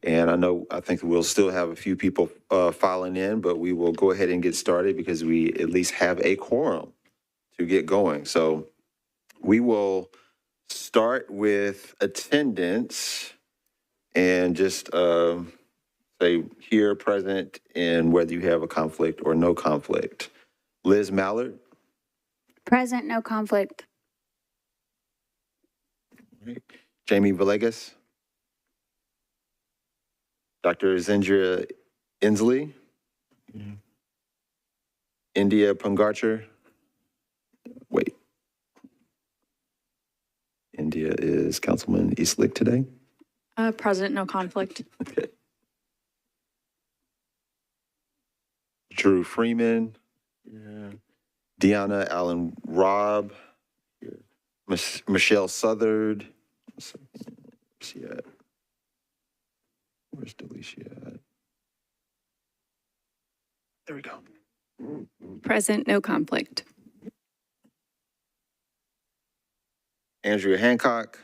And I think we'll still have a few people filing in, but we will go ahead and get started because we at least have a quorum to get going. So we will start with attendance and just say here, present, and whether you have a conflict or no conflict. Liz Mallard. Present, no conflict. Jamie Villegas. Dr. Zindria Inslee. India Pungarcher. Wait. India is Councilman Eastlick today. Present, no conflict. Okay. Drew Freeman. Yeah. Deanna Allen Robb. Michelle Southard. Where's she at? Where's Delicia at? There we go. Present, no conflict. Andrea Hancock.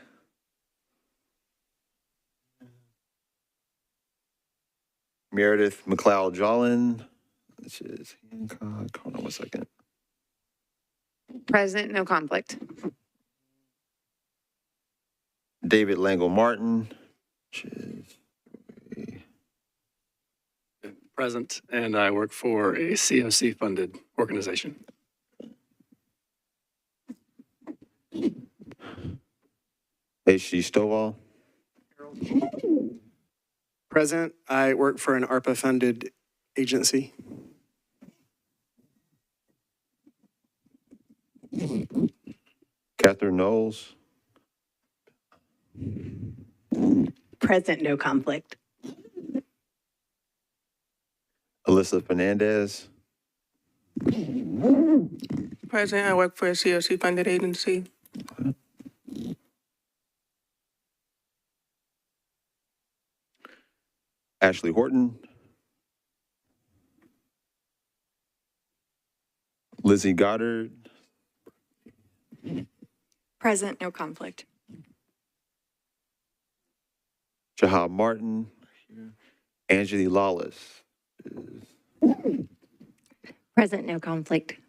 Meredith McLeod-Jolin. This is Hancock. Hold on 1 second. Present, no conflict. David Langle Martin. Which is Present, and I work for a COC-funded organization. H.G. Stovall. Present, I work for an ARPA-funded agency. Catherine Knowles. Present, no conflict. Alyssa Fernandez. President, I work for a COC-funded agency. Ashley Horton. Lizzie Goddard. Present, no conflict. Shahab Martin. Angeli Lawless. Present, no conflict.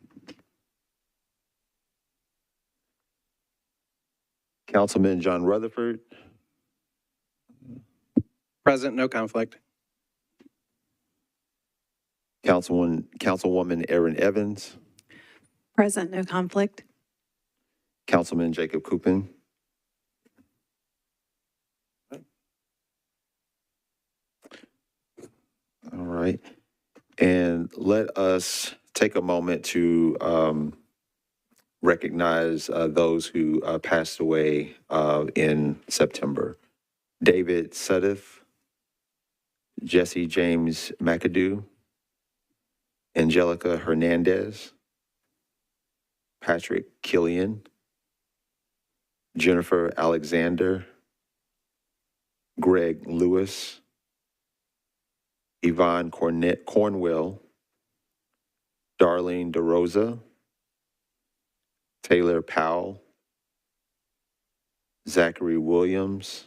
Councilman John Rutherford. Present, no conflict. Councilwoman Erin Evans. Present, no conflict. Councilman Jacob Coupin. All right. And let us take a moment to recognize those who passed away in September. David Suddiff, Jesse James McAdoo, Angelica Hernandez, Patrick Killian, Jennifer Alexander, Greg Lewis, Yvonne Cornwell, Darlene DeRosa, Taylor Powell, Zachary Williams,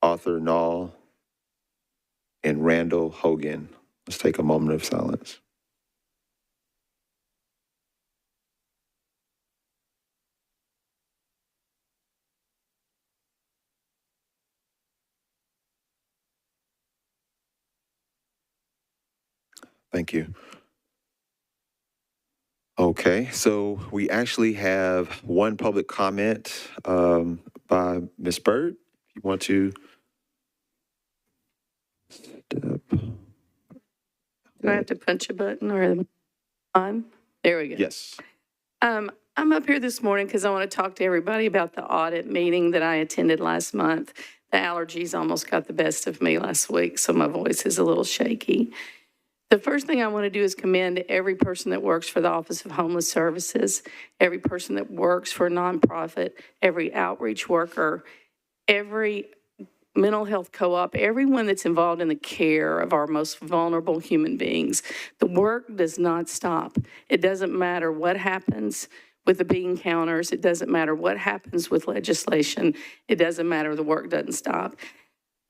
Arthur Nall, and Randall Hogan. Let's take a moment of silence. Thank you. Okay, so we actually have one public comment by Ms. Bird. If you want to step. Do I have to punch a button or on? There we go. Yes. I'm up here this morning because I want to talk to everybody about the audit meeting that I attended last month. The allergies almost got the best of me last week, so my voice is a little shaky. The first thing I want to do is commend every person that works for the Office of Homeless Services, every person that works for a nonprofit, every outreach worker, every mental health co-op, everyone that's involved in the care of our most vulnerable human beings. The work does not stop. It doesn't matter what happens with the bean counters. It doesn't matter what happens with legislation. It doesn't matter. The work doesn't stop.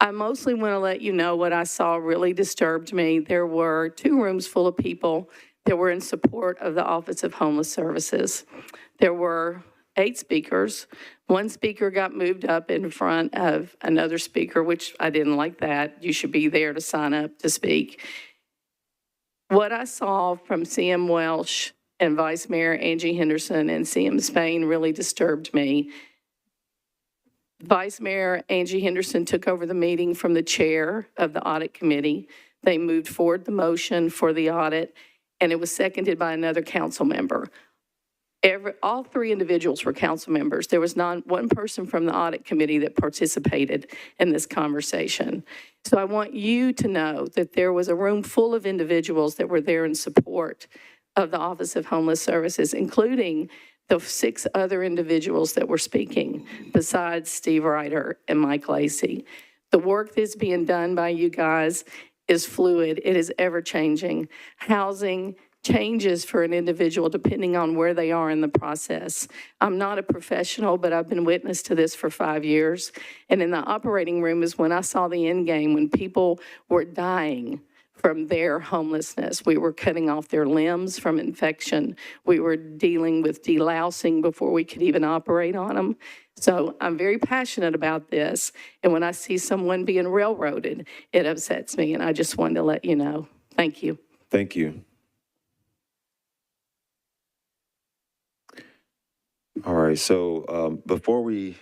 I mostly want to let you know what I saw really disturbed me. There were 2 rooms full of people that were in support of the Office of Homeless Services. There were 8 speakers. 1 speaker got moved up in front of another speaker, which I didn't like that. You should be there to sign up to speak. What I saw from CM Welsh and Vice Mayor Angie Henderson and CM Spain really disturbed me. Vice Mayor Angie Henderson took over the meeting from the chair of the audit committee. They moved forward the motion for the audit, and it was seconded by another council member. All 3 individuals were council members. There was not one person from the audit committee that participated in this conversation. So I want you to know that there was a room full of individuals that were there in support of the Office of Homeless Services, including the 6 other individuals that were speaking, besides Steve Ryder and Mike Lacey. The work that's being done by you guys is fluid. It is ever-changing. Housing changes for an individual depending on where they are in the process. I'm not a professional, but I've been witness to this for 5 years. And in the operating room is when I saw the end game, when people were dying from their homelessness. We were cutting off their limbs from infection. We were dealing with delousing before we could even operate on them. So I'm very passionate about this. And when I see someone being railroaded, it upsets me. And I just wanted to let you know. Thank you. Thank you. All right, so before we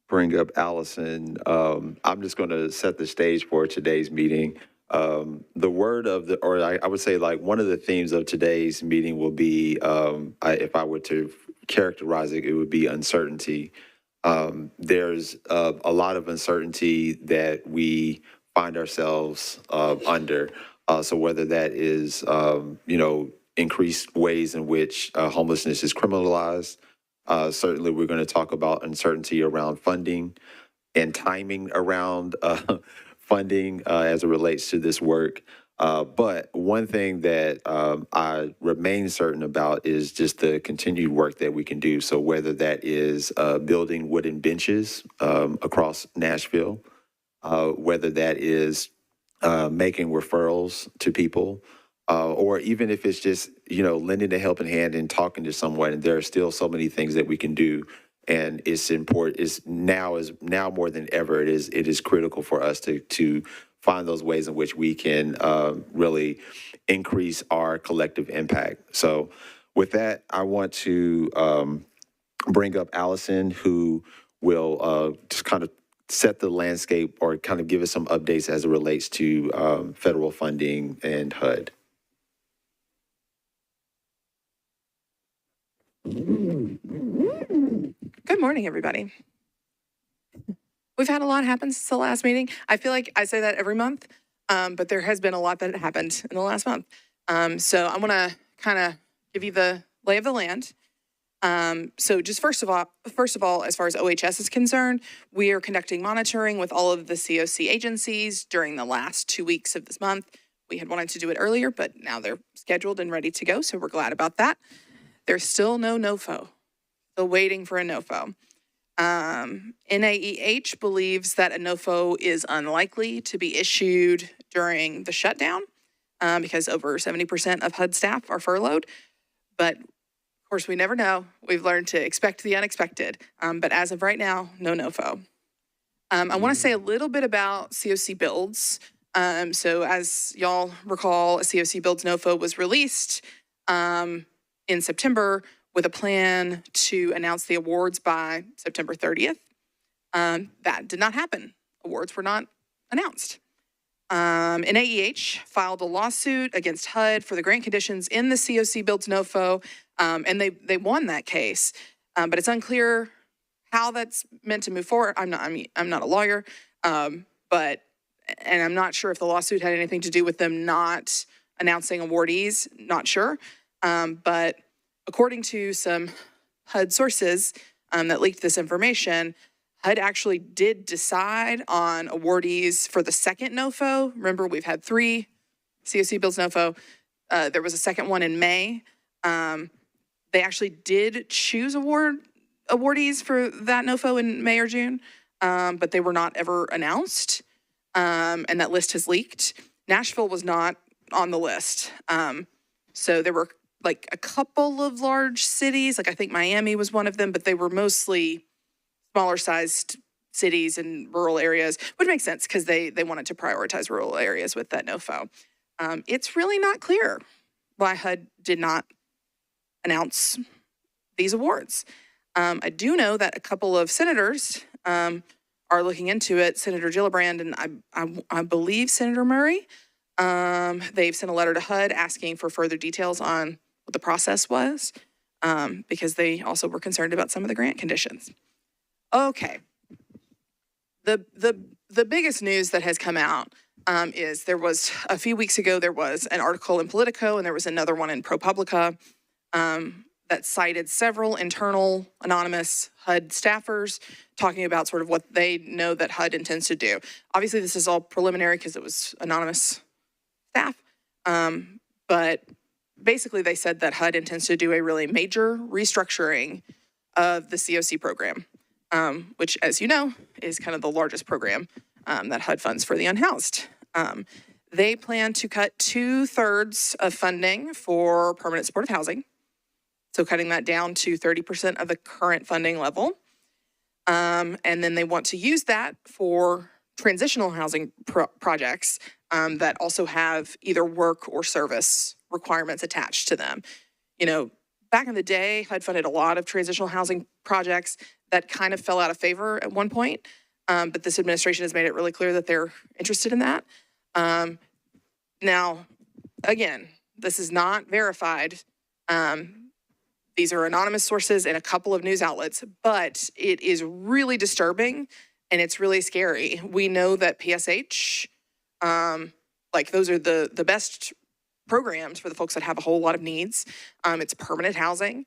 bring up Allison, I'm just going to set the stage for today's meeting. The word of the, or I would say like one of the themes of today's meeting will be, if I were to characterize it, it would be uncertainty. There's a lot of uncertainty that we find ourselves under. So whether that is, increased ways in which homelessness is criminalized. Certainly, we're going to talk about uncertainty around funding and timing around funding as it relates to this work. But one thing that I remain certain about is just the continued work that we can do. So whether that is building wooden benches across Nashville, whether that is making referrals to people, or even if it's just, lending a helping hand and talking to someone, and there are still so many things that we can do. And it's important, is now more than ever, it is critical for us to find those ways in which we can really increase our collective impact. So with that, I want to bring up Allison, who will just kind of set the landscape or kind of give us some updates as it relates to federal funding and HUD. Good morning, everybody. We've had a lot happen since the last meeting. I feel like I say that every month, but there has been a lot that happened in the last month. So I want to kind of give you the lay of the land. So just first of all, as far as OHS is concerned, we are conducting monitoring with all of the COC agencies during the last 2 weeks of this month. We had wanted to do it earlier, but now they're scheduled and ready to go, so we're glad about that. There's still no NOFO. Still waiting for a NOFO. NAEH believes that a NOFO is unlikely to be issued during the shutdown because over 70% of HUD staff are furloughed. But of course, we never know. We've learned to expect the unexpected. But as of right now, no NOFO. I want to say a little bit about COC builds. So as y'all recall, a COC builds NOFO was released in September with a plan to announce the awards by September 30th. That did not happen. Awards were not announced. NAEH filed a lawsuit against HUD for the grant conditions in the COC Builds NOFO, and they won that case. But it's unclear how that's meant to move forward. I'm not a lawyer, and I'm not sure if the lawsuit had anything to do with them not announcing awardees. Not sure. But according to some HUD sources that leaked this information, HUD actually did decide on awardees for the second NOFO. Remember, we've had 3 COC Builds NOFO. There was a second one in May. They actually did choose awardees for that NOFO in May or June. but they were not ever announced. And that list has leaked. Nashville was not on the list. So there were like a couple of large cities, like I think Miami was one of them, but they were mostly smaller sized cities and rural areas, which makes sense because they wanted to prioritize rural areas with that NOFO. It's really not clear why HUD did not announce these awards. I do know that a couple of senators are looking into it. Senator Gillibrand and I believe Senator Murray. They've sent a letter to HUD asking for further details on what the process was, because they also were concerned about some of the grant conditions. Okay. The biggest news that has come out is there was, a few weeks ago, there was an article in Politico and there was another one in ProPublica that cited several internal anonymous HUD staffers talking about sort of what they know that HUD intends to do. Obviously, this is all preliminary because it was anonymous staff, but basically they said that HUD intends to do a really major restructuring of the COC program, which, as you know, is kind of the largest program that HUD funds for the unhoused. They plan to cut 2/3 of funding for permanent supportive housing, so cutting that down to 30% of the current funding level. And then they want to use that for transitional housing projects that also have either work or service requirements attached to them. You know, back in the day, HUD funded a lot of transitional housing projects that kind of fell out of favor at one point. But this administration has made it really clear that they're interested in that. Now, again, this is not verified. These are anonymous sources in a couple of news outlets, but it is really disturbing and it's really scary. We know that PSH, like those are the best programs for the folks that have a whole lot of needs. It's permanent housing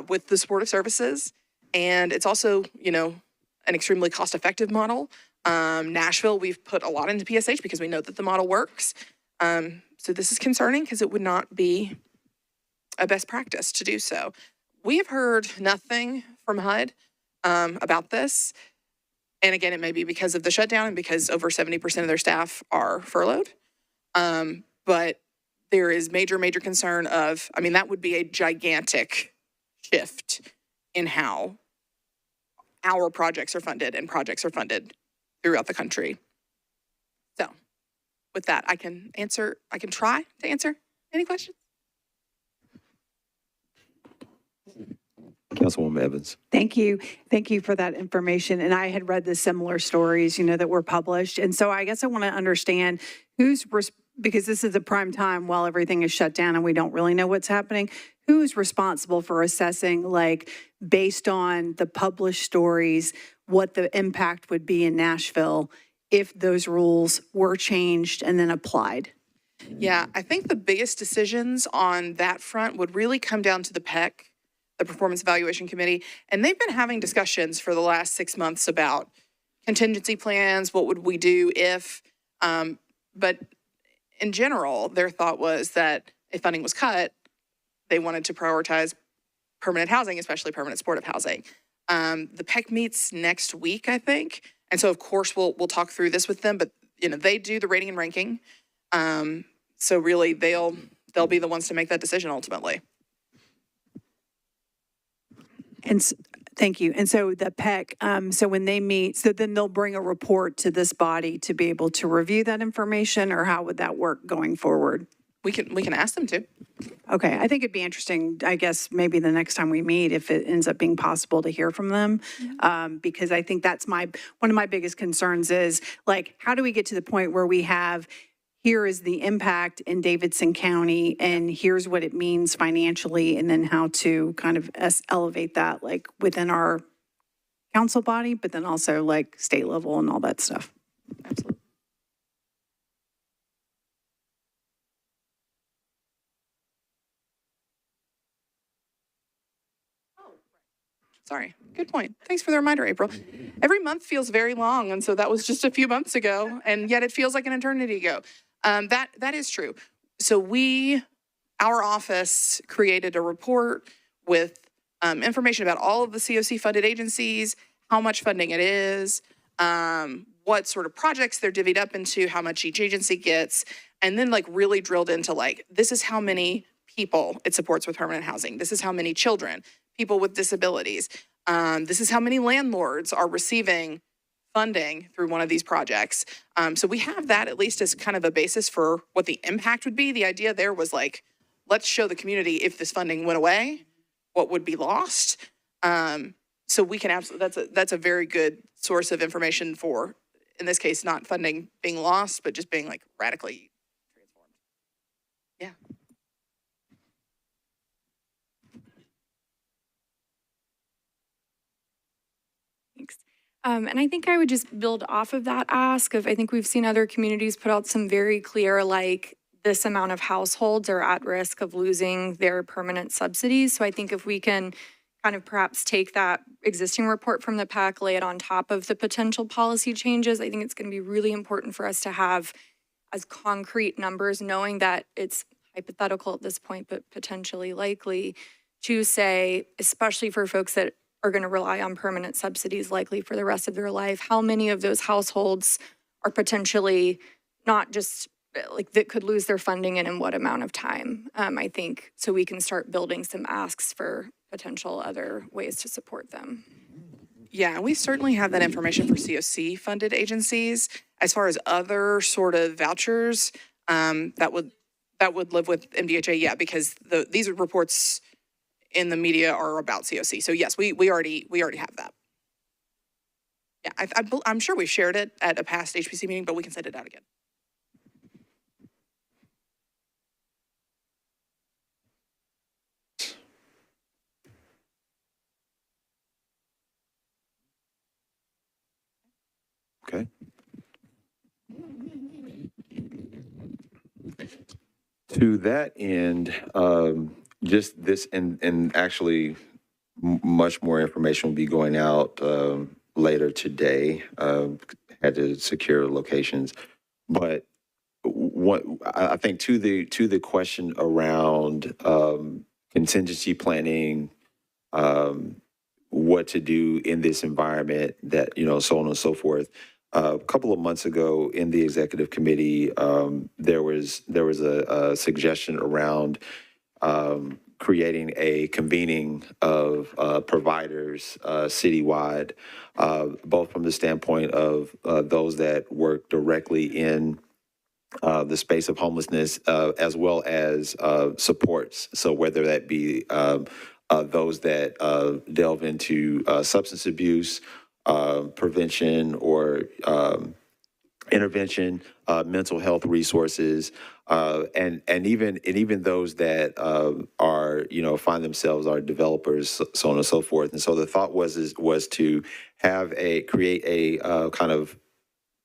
with the supportive services. And it's also, you know, an extremely cost-effective model. Nashville, we've put a lot into PSH because we know that the model works. So this is concerning because it would not be a best practice to do so. We have heard nothing from HUD about this. And again, it may be because of the shutdown and because over 70% of their staff are furloughed. But there is major concern of, I mean, that would be a gigantic shift in how our projects are funded and projects are funded throughout the country. So with that, I can try to answer any questions. Councilwoman Evans. Thank you. Thank you for that information. And I had read the similar stories, that were published. And so I guess I want to understand because this is a prime time while everything is shut down and we don't really know what's happening. Who's responsible for assessing, like, based on the published stories, what the impact would be in Nashville if those rules were changed and then applied? Yeah, I think the biggest decisions on that front would really come down to the PEC, the Performance Evaluation Committee, and they've been having discussions for the last 6 months about contingency plans, what would we do if, but in general, their thought was that if funding was cut, they wanted to prioritize permanent housing, especially permanent supportive housing. The PEC meets next week, I think, and so of course we'll talk through this with them, but they do the rating and ranking, so really they'll be the ones to make that decision ultimately. And thank you. And so the PEC, so when they meet, so then they'll bring a report to this body to be able to review that information, or how would that work going forward? We can ask them to. Okay, I think it'd be interesting, I guess, maybe the next time we meet, if it ends up being possible to hear from them, because I think that's one of my biggest concerns is, like, how do we get to the point where we have, here is the impact in Davidson County, and here's what it means financially, and then how to kind of elevate that, like, within our council body, but then also, like, state level and all that stuff. Absolutely. Sorry, good point. Thanks for the reminder, April. Every month feels very long, and so that was just a few months ago, and yet it feels like an eternity ago. That is true. So our office created a report with information about all of the COC funded agencies, how much funding it is, what sort of projects they're divvied up into, how much each agency gets, and then like really drilled into like, this is how many people it supports with permanent housing. This is how many children, people with disabilities. This is how many landlords are receiving funding through one of these projects. So we have that at least as kind of a basis for what the impact would be. The idea there was like, let's show the community if this funding went away, what would be lost. So we can absolutely, that's a very good source of information for, in this case, not funding being lost, but just being like radically transformed. Yeah. Thanks. And I think I would just build off of that ask of, I think we've seen other communities put out some very clear, like, this amount of households are at risk of losing their permanent subsidies. So I think if we can kind of perhaps take that existing report from the PAC, lay it on top of the potential policy changes, I think it's going to be really important for us to have as concrete numbers, knowing that it's hypothetical at this point, but potentially likely, to say, especially for folks that are going to rely on permanent subsidies likely for the rest of their life, how many of those households are potentially not just like that could lose their funding and in what amount of time, I think, so we can start building some asks for potential other ways to support them. Yeah, we certainly have that information for COC funded agencies. As far as other sort of vouchers, that would live with MDHA, yeah, because these reports in the media are about COC. So yes, we already have that. Yeah, I'm sure we shared it at a past HPC meeting, but we can send it out again. Okay. To that end, just this, and actually much more information will be going out later today. Had to secure locations, but what I think to the question around contingency planning, what to do in this environment, that, so on and so forth. A couple of months ago in the executive committee, there was a suggestion around creating a convening of providers citywide, both from the standpoint of those that work directly in the space of homelessness, as well as supports. So whether that be those that delve into substance abuse, prevention, or intervention, mental health resources, and even those that are, find themselves are developers, so on and so forth. And so the thought was to create a kind of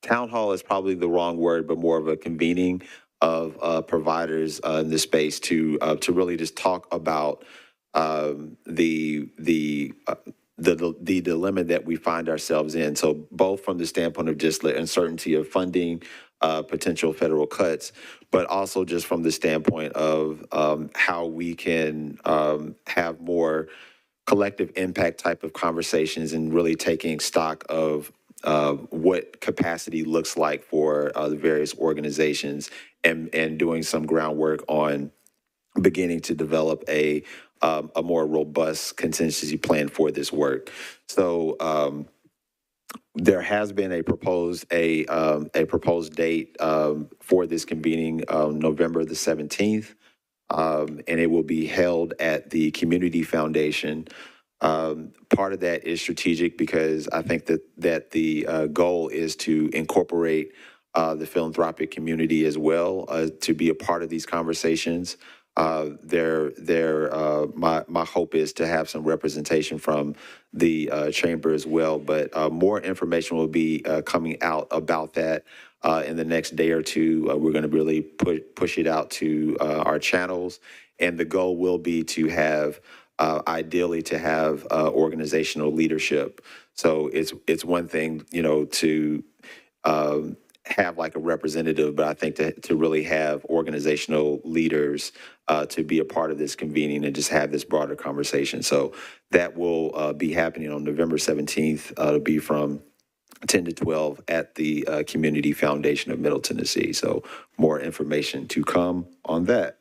town hall is probably the wrong word, but more of a convening of providers in this space to really just talk about the dilemma that we find ourselves in. So both from the standpoint of just the uncertainty of funding, potential federal cuts, but also just from the standpoint of how we can have more collective impact type of conversations and really taking stock of what capacity looks like for the various organizations, and doing some groundwork on beginning to develop a more robust contingency plan for this work. So there has been a proposed date for this convening, November the 17th, and it will be held at the Community Foundation. Part of that is strategic because I think that the goal is to incorporate the philanthropic community as well, to be a part of these conversations. My hope is to have some representation from the chamber as well, but more information will be coming out about that in the next day or two. We're going to really push it out to our channels, and the goal will be to have ideally to have organizational leadership. So it's one thing, to have like a representative, but I think to really have organizational leaders to be a part of this convening and just have this broader conversation. So that will be happening on November 17th. It'll be from 10 to 12 at the Community Foundation of Middle Tennessee. So more information to come on that.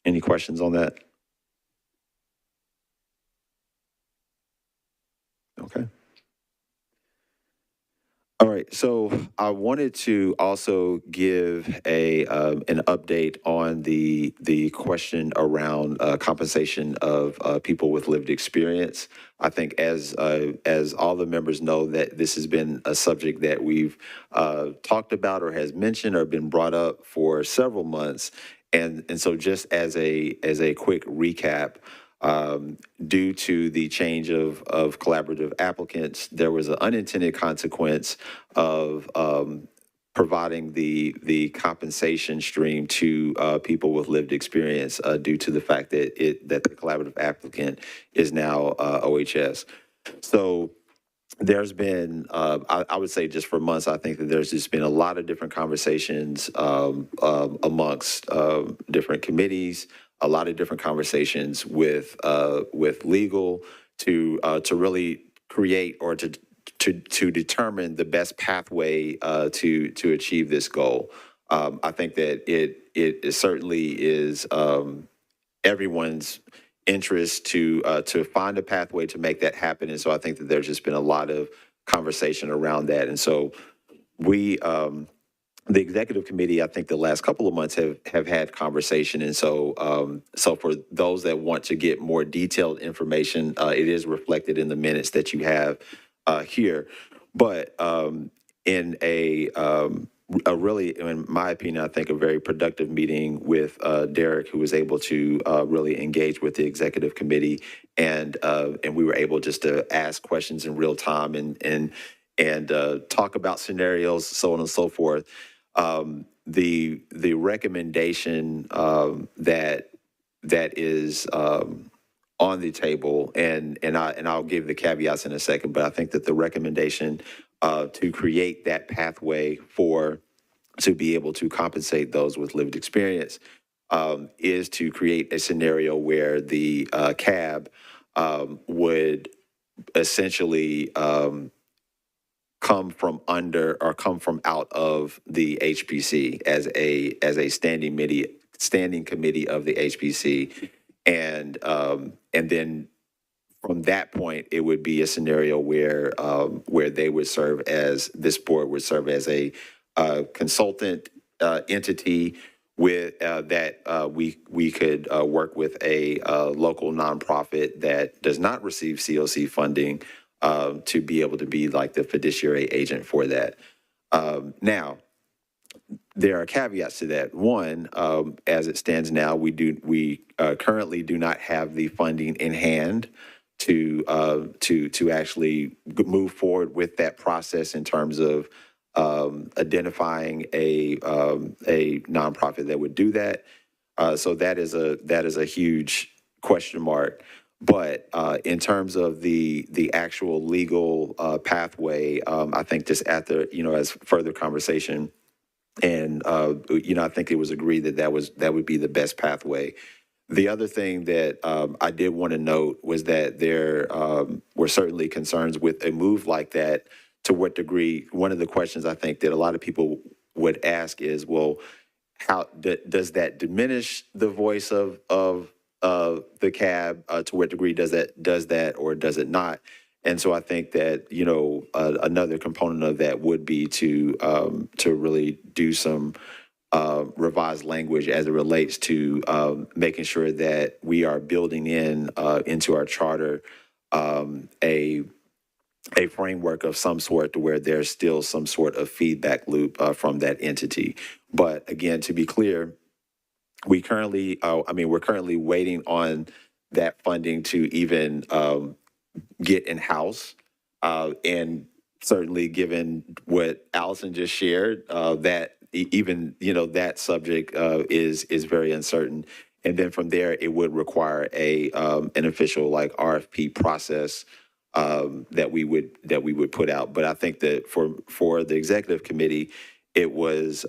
Any questions on that? Okay. All right, so I wanted to also give an update on the question around compensation of people with lived experience. I think as all the members know, that this has been a subject that we've talked about or has mentioned or been brought up for several months, and so just as a quick recap. Due to the change of collaborative applicants, there was an unintended consequence of providing the compensation stream to people with lived experience due to the fact that the collaborative applicant is now OHS. So there's been, I would say just for months, I think that there's just been a lot of different conversations amongst different committees, a lot of different conversations with legal to really create or to determine the best pathway to achieve this goal. I think that it certainly is everyone's interest to find a pathway to make that happen, and so I think that there's just been a lot of conversation around that, and so we. The executive committee, I think the last couple of months have had conversation. And so so for those that want to get more detailed information, it is reflected in the minutes that you have here. But in a really, in my opinion, I think a very productive meeting with Derek, who was able to really engage with the executive committee. And we were able just to ask questions in real time and talk about scenarios, so on and so forth. The recommendation that is on the table, and I'll give the caveats in a second, but I think that the recommendation to create that pathway to be able to compensate those with lived experience is to create a scenario where the CAB would essentially come from under or come from out of the HPC as a standing committee of the HPC, and then from that point it would be a scenario where they would serve as this board would serve as a consultant entity with that we could work with a local nonprofit that does not receive COC funding. To be able to be like the fiduciary agent for that. Now, there are caveats to that. One, as it stands now, we currently do not have the funding in hand to actually move forward with that process in terms of identifying a nonprofit that would do that. So that is a huge question mark. But in terms of the actual legal pathway, I think just after, as further conversation, and, I think it was agreed that would be the best pathway. The other thing that I did want to note was that there were certainly concerns with a move like that. To what degree, one of the questions I think that a lot of people would ask is, well, how does that diminish the voice of the CAB? To what degree does that or does it not? And so I think that another component of that would be to really do some revised language as it relates to making sure that we are building into our charter a framework of some sort to where there's still some sort of feedback loop from that entity. But again, to be clear, we're currently waiting on that funding to even get in-house. And certainly given what Allison just shared, that even, that subject is very uncertain. And then from there, it would require an official like RFP process that we would put out. But I think that for the executive committee, it was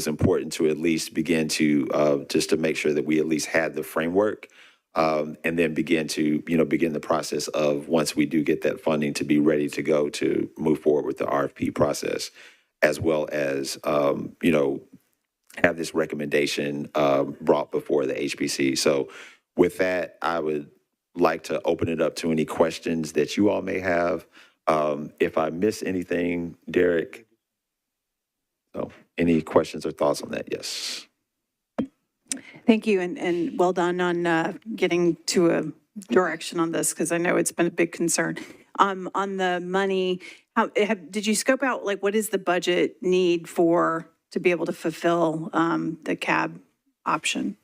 important to at least begin to just to make sure that we at least had the framework, and then begin the process of, once we do get that funding, to be ready to go to move forward with the RFP process, as well as have this recommendation brought before the HPC. So with that, I would like to open it up to any questions that you all may have. If I miss anything, Derek, so any questions or thoughts on that? Yes. Thank you, and well done on getting to a direction on this, because I know it's been a big concern. On the money, did you scope out, like, what is the budget need to be able to fulfill the cab option?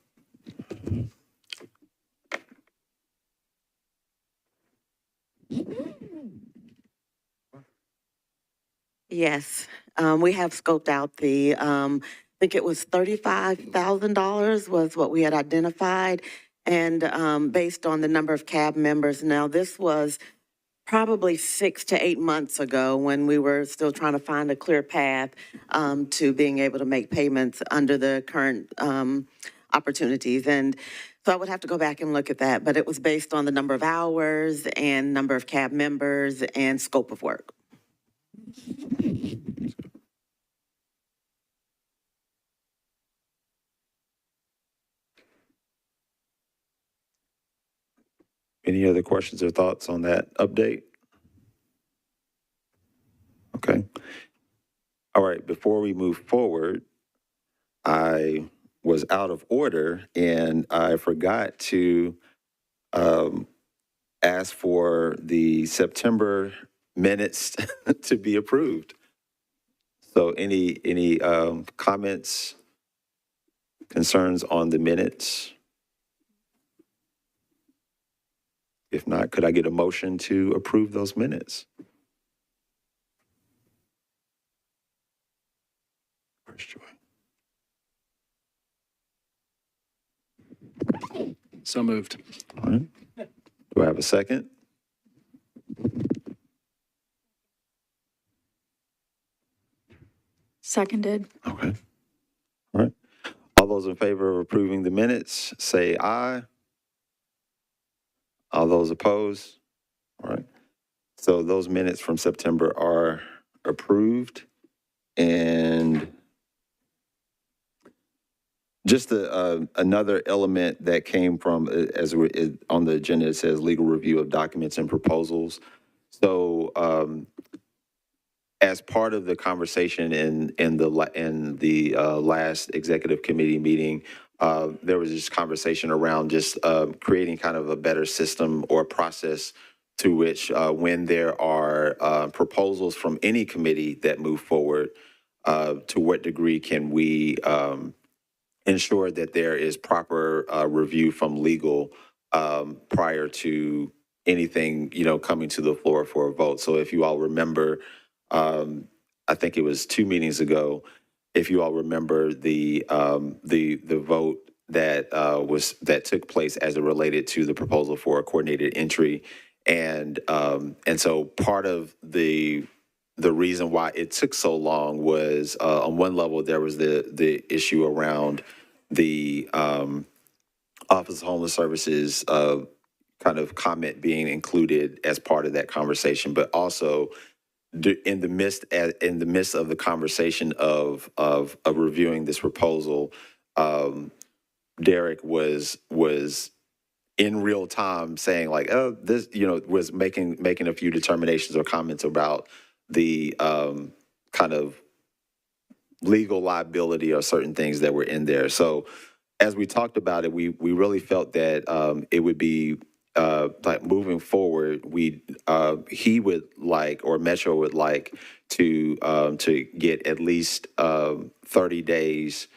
Yes, we have scoped out I think it was $35,000 was what we had identified. And based on the number of cab members, now this was probably 6 to 8 months ago, when we were still trying to find a clear path to being able to make payments under the current opportunities. And so I would have to go back and look at that, but it was based on the number of hours and number of cab members and scope of work. Any other questions or thoughts on that update? Okay. All right, before we move forward, I was out of order and I forgot to ask for the September minutes to be approved. So any comments, concerns on the minutes? If not, could I get a motion to approve those minutes? Where's Joy? So moved. All right. Do I have a second? Seconded. Okay. All right. All those in favor of approving the minutes, say aye. All those opposed? All right. So those minutes from September are approved. And just another element that came from, on the agenda, it says legal review of documents and proposals. So as part of the conversation in the last executive committee meeting, there was this conversation around just creating kind of a better system or process to which when there are proposals from any committee that move forward, to what degree can we ensure that there is proper review from legal prior to anything, coming to the floor for a vote. So if you all remember, I think it was 2 meetings ago, if you all remember the vote that took place as it related to the proposal for a coordinated entry. And so part of the reason why it took so long was, on one level, there was the issue around the Office of Homeless Services kind of comment being included as part of that conversation, but also in the midst of the conversation of reviewing this proposal, Derek was in real time saying, like, oh, this, was making a few determinations or comments about the kind of legal liability or certain things that were in there. So as we talked about it, we really felt that it would be like moving forward, he would like, or Metro would like to get at least 30 days.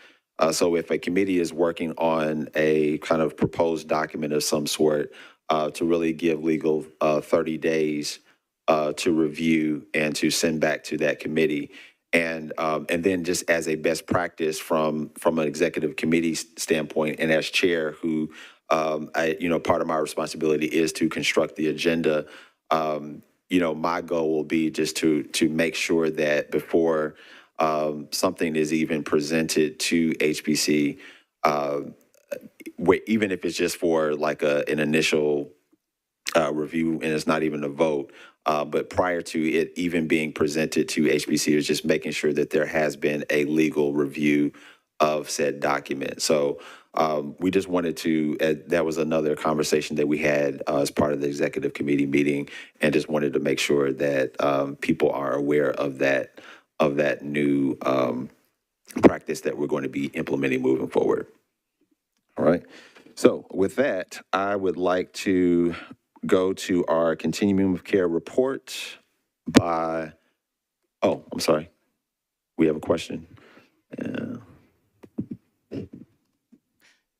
So if a committee is working on a kind of proposed document of some sort, to really give legal 30 days to review and to send back to that committee. And then just as a best practice from an executive committee standpoint, and as chair, who part of my responsibility is to construct the agenda. my goal will be just to make sure that before something is even presented to HPC, even if it's just for like an initial review and it's not even a vote, but prior to it even being presented to HPC, is just making sure that there has been a legal review of said document. So we just wanted to, that was another conversation that we had as part of the executive committee meeting, and just wanted to make sure that people are aware of that new practice that we're going to be implementing moving forward. All right. So with that, I would like to go to our continuum of care report by, oh, I'm sorry. We have a question.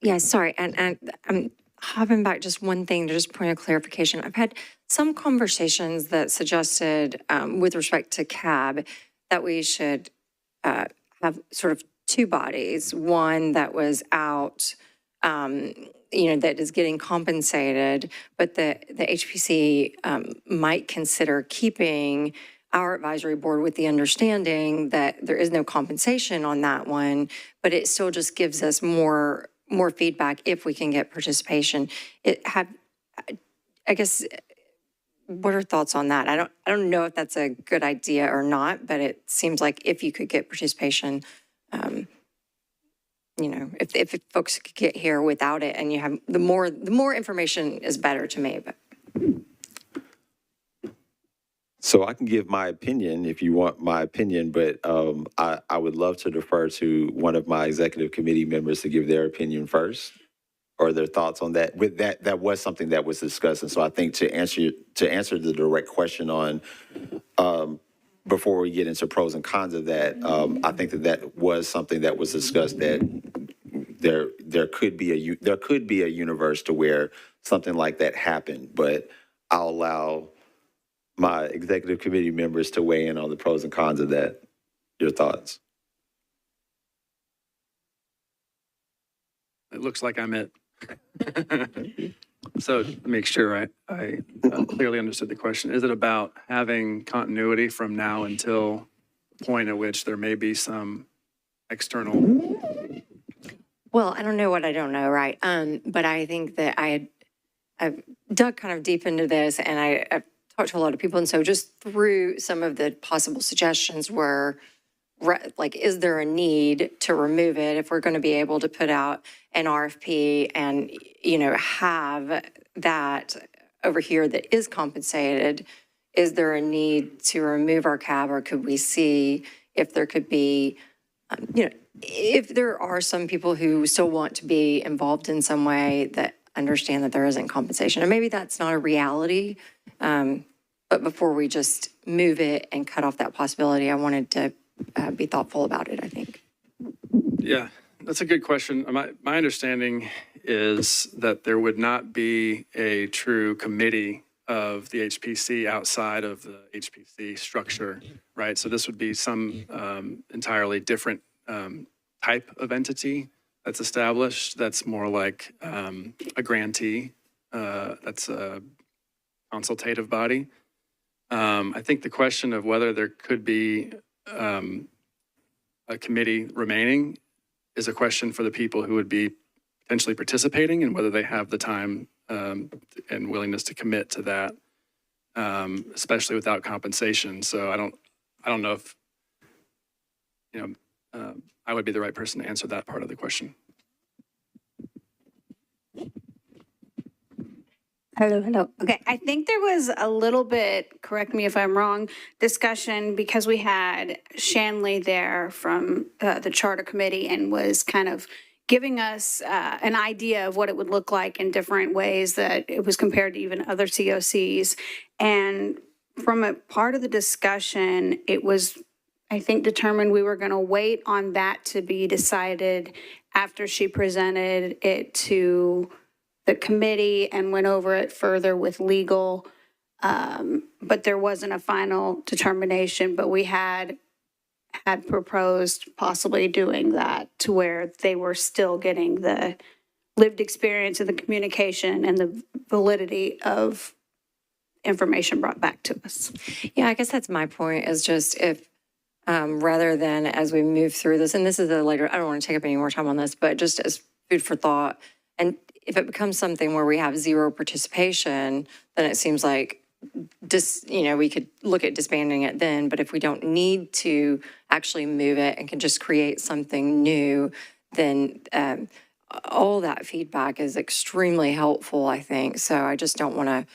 Yeah, sorry, and I'm hopping back just one thing to just point of clarification. I've had some conversations that suggested, with respect to CAB, that we should have sort of two bodies, one that was out, that is getting compensated, but the HPC might consider keeping our advisory board with the understanding that there is no compensation on that one, but it still just gives us more feedback if we can get participation. I guess, what are thoughts on that? I don't know if that's a good idea or not, but it seems like if you could get participation, if folks could get here without it, and you have the more information is better to me. But So I can give my opinion if you want my opinion, but I would love to defer to one of my executive committee members to give their opinion first, or their thoughts on that. With that was something that was discussed, and so I think to answer the direct question on before we get into pros and cons of that, I think that was something that was discussed, that there could be a universe to where something like that happened, but I'll allow my executive committee members to weigh in on the pros and cons of that. Your thoughts? It looks like I'm it. So to make sure I clearly understood the question, is it about having continuity from now until the point at which there may be some external? well, I don't know what I don't know, right? But I think that I've dug kind of deep into this, and I've talked to a lot of people, and so just through some of the possible suggestions were, like, is there a need to remove it if we're going to be able to put out an RFP and, have that over here that is compensated? Is there a need to remove our CAB, or could we see if there could be, if there are some people who still want to be involved in some way that understand that there isn't compensation, and maybe that's not a reality, but before we just move it and cut off that possibility, I wanted to be thoughtful about it, I think. Yeah, that's a good question. My understanding is that there would not be a true committee of the HPC outside of the HPC structure, right? So this would be some entirely different type of entity that's established, that's more like a grantee, that's a consultative body. I think the question of whether there could be a committee remaining is a question for the people who would be potentially participating, and whether they have the time and willingness to commit to that, especially without compensation. So I don't know if I would be the right person to answer that part of the question. Hello. Okay, I think there was a little bit, correct me if I'm wrong, discussion because we had Shanley there from the Charter Committee and was kind of giving us an idea of what it would look like in different ways that it was compared to even other COCs. And from a part of the discussion, it was, I think, determined we were going to wait on that to be decided after she presented it to the committee and went over it further with legal. But there wasn't a final determination, but we had proposed possibly doing that to where they were still getting the lived experience and the communication and the validity of information brought back to us. Yeah, I guess that's my point, is just if, rather than as we move through this, and this is a later, I don't want to take up any more time on this, but just as food for thought, and if it becomes something where we have zero participation, then it seems like we could look at disbanding it then, but if we don't need to actually move it and can just create something new, then all that feedback is extremely helpful, I think. So I just don't want to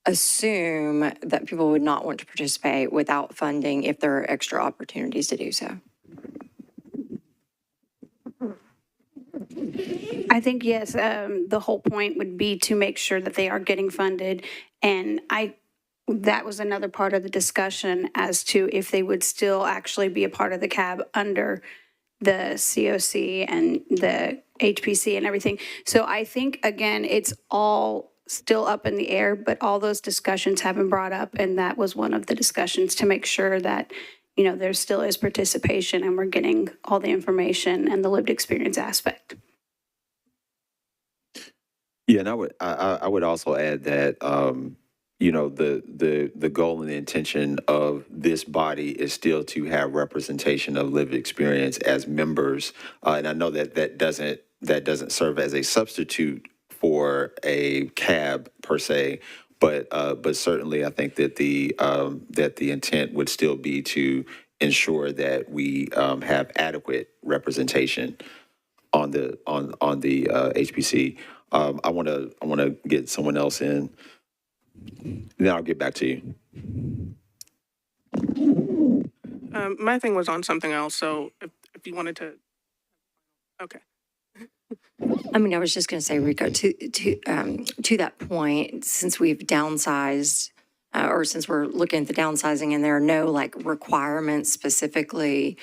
assume that people would not want to participate without funding if there are extra opportunities to do so. I think, yes, the whole point would be to make sure that they are getting funded. And that was another part of the discussion as to if they would still actually be a part of the CAB under the COC and the HPC and everything. So I think, again, it's all still up in the air, but all those discussions have been brought up. And that was one of the discussions, to make sure that, there still is participation and we're getting all the information and the lived experience aspect. Yeah, and I would also add that, the goal and the intention of this body is still to have representation of lived experience as members. And I know that doesn't serve as a substitute for a CAB per se, but certainly I think that the intent would still be to ensure that we have adequate representation on the HPC. I want to get someone else in. Then I'll get back to you. My thing was on something else, so if you wanted to, okay. I mean, I was just going to say, Rico, to that point, since we've downsized, or since we're looking at the downsizing, and there are no requirements specifically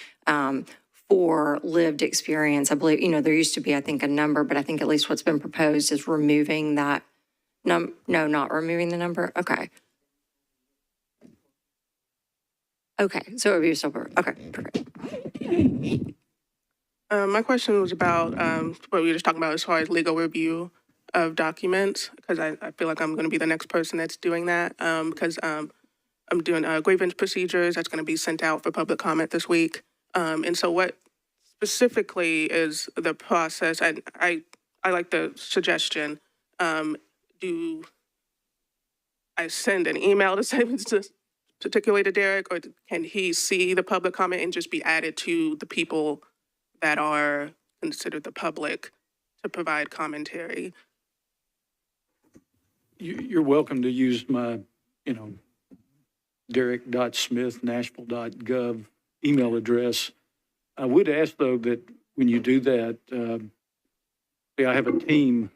for lived experience. I believe, there used to be, I think, a number, but I think at least what's been proposed is removing that. No, not removing the number. Okay. Okay, so it would be still, okay, perfect. My question was about what we were just talking about as far as legal review of documents, because I feel like I'm going to be the next person that's doing that, because I'm doing grievance procedures that's going to be sent out for public comment this week. And so what specifically is the process? I like the suggestion. Do I send an email to say particularly to Derek, or can he see the public comment and just be added to the people that are considered the public to provide commentary? You're welcome to use my, derek.smith@nashville.gov email address. I would ask, though, that when you do that, I have a team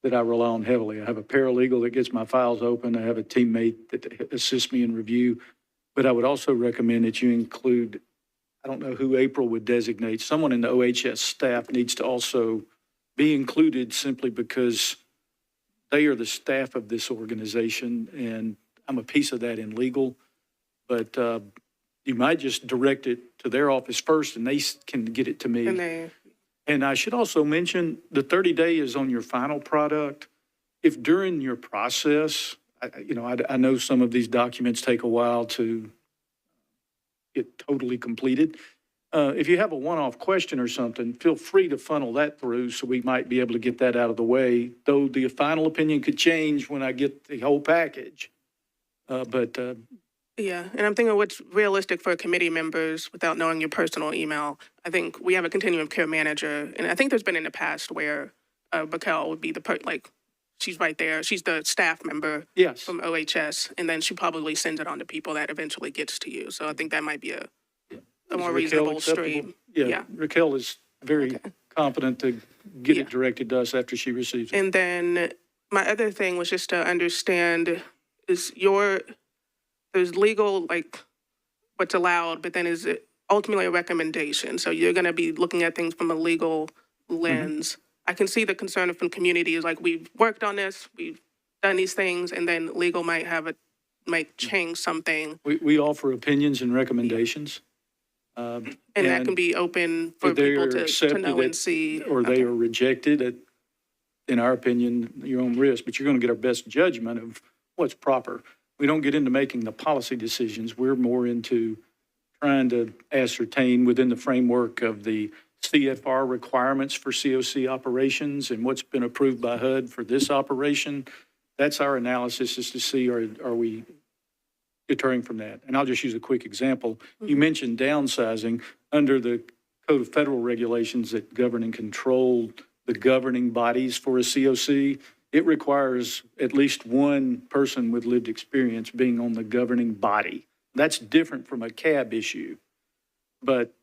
that I rely on heavily. I have a paralegal that gets my files open. I have a teammate that assists me in review. But I would also recommend that you include, I don't know who April would designate, someone in the OHS staff needs to also be included, simply because they are the staff of this organization, and I'm a piece of that in legal. But you might just direct it to their office first, and they can get it to me. And I should also mention, the 30-day is on your final product. If during your process, I know some of these documents take a while to get totally completed. If you have a one-off question or something, feel free to funnel that through, so we might be able to get that out of the way, though the final opinion could change when I get the whole package. Yeah, and I'm thinking what's realistic for committee members without knowing your personal email. I think we have a continuum of care manager, and I think there's been in the past where Raquel would be she's right there. She's the staff member from OHS, and then she probably sends it on to people that eventually gets to you. So I think that might be a more reasonable stream. Yeah, Raquel is very confident to get it directed to us after she receives it. And then my other thing was just to understand is there's legal, what's allowed, but then is it ultimately a recommendation? So you're going to be looking at things from a legal lens. Mm-hmm. I can see the concern from community is we've worked on this, we've done these things, and then legal might change something. We offer opinions and recommendations. And that can be open for people to know and see. Or they are rejected at, in our opinion, your own risk, but you're going to get our best judgment of what's proper. We don't get into making the policy decisions. We're more into trying to ascertain within the framework of the CFR requirements for COC operations and what's been approved by HUD for this operation. That's our analysis, is to see, are we deterring from that? And I'll just use a quick example. You mentioned downsizing. Under the Code of Federal Regulations that govern and control the governing bodies for a COC, it requires at least one person with lived experience being on the governing body. That's different from a CAB issue. But,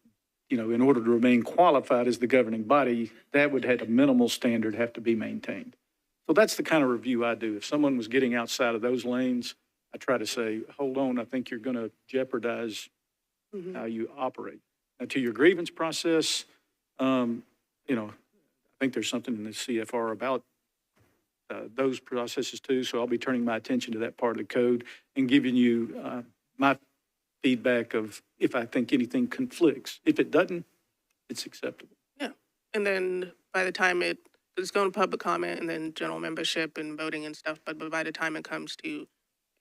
you know, in order to remain qualified as the governing body, that would have a minimal standard have to be maintained. So that's the kind of review I do. If someone was getting outside of those lanes, I try to say, hold on, I think you're going to jeopardize how you operate. Now, to your grievance process, you know, I think there's something in the CFR about those processes too. So I'll be turning my attention to that part of the code and giving you my feedback of if I think anything conflicts. If it doesn't, it's acceptable. Yeah. And then by the time it's going to public comment and then general membership and voting and stuff, but by the time it comes to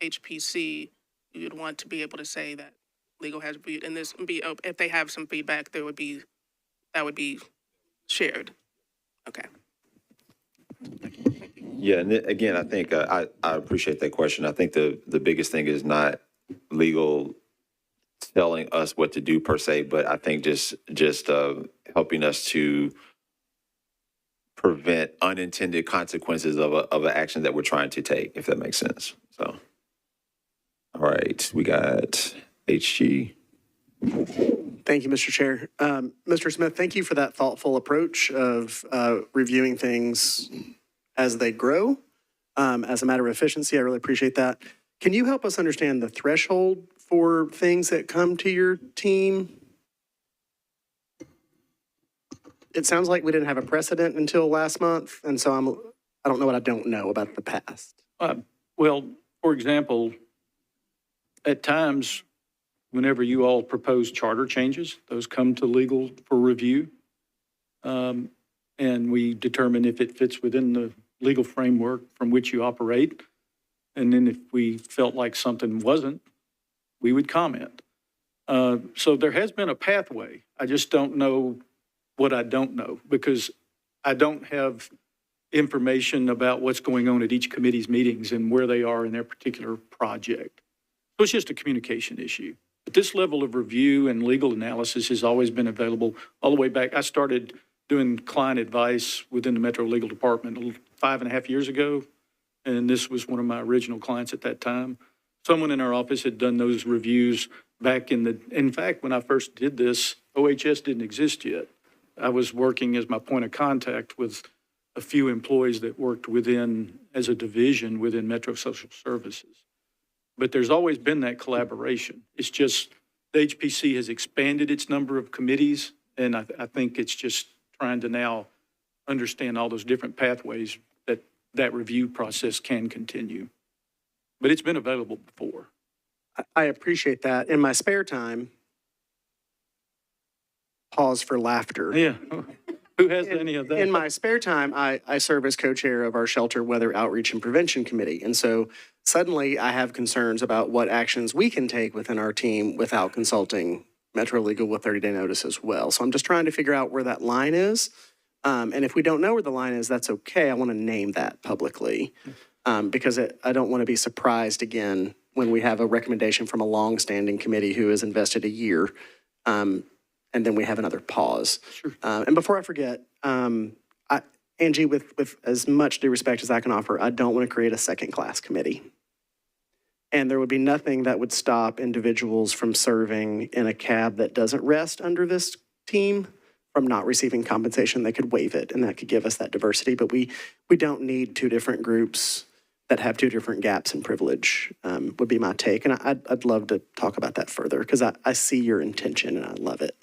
HPC, you would want to be able to say that legal has reviewed, and this be, if they have some feedback, that would be shared. Okay. Yeah, and again, I think I appreciate that question. I think the biggest thing is not legal telling us what to do per se, but I think just helping us to prevent unintended consequences of an action that we're trying to take, if that makes sense. So, all right, we got HG. Thank you, Mr. Chair. Mr. Smith, thank you for that thoughtful approach of reviewing things as they grow as a matter of efficiency. I really appreciate that. Can you help us understand the threshold for things that come to your team? It sounds like we didn't have a precedent until last month, and so I don't know what I don't know about the past. Well, for example, at times, whenever you all propose charter changes, those come to legal for review. And we determine if it fits within the legal framework from which you operate. And then if we felt like something wasn't, we would comment. So there has been a pathway. I just don't know what I don't know, because I don't have information about what's going on at each committee's meetings and where they are in their particular project. So it's just a communication issue. But this level of review and legal analysis has always been available all the way back. I started doing client advice within the Metro Legal Department 5.5 years ago, and this was one of my original clients at that time. Someone in our office had done those reviews back in fact, when I first did this, OHS didn't exist yet. I was working as my point of contact with a few employees that worked as a division within Metro Social Services. But there's always been that collaboration. It's just the HPC has expanded its number of committees, and I think it's just trying to now understand all those different pathways that review process can continue. But it's been available before. I appreciate that. In my spare time, pause for laughter. Yeah. Who has any of that? In my spare time, I serve as co-chair of our Shelter Weather Outreach and Prevention Committee. And so suddenly I have concerns about what actions we can take within our team without consulting Metro Legal with 30-day notice as well. So I'm just trying to figure out where that line is. And if we don't know where the line is, that's okay. I want to name that publicly because I don't want to be surprised again when we have a recommendation from a long-standing committee who has invested a year and then we have another pause. Sure. And before I forget, Angie, with as much due respect as I can offer, I don't want to create a second-class committee. And there would be nothing that would stop individuals from serving in a cab that doesn't rest under this team from not receiving compensation. They could waive it, and that could give us that diversity. But we don't need two different groups that have two different gaps in privilege, would be my take. And I'd love to talk about that further because I see your intention and I love it.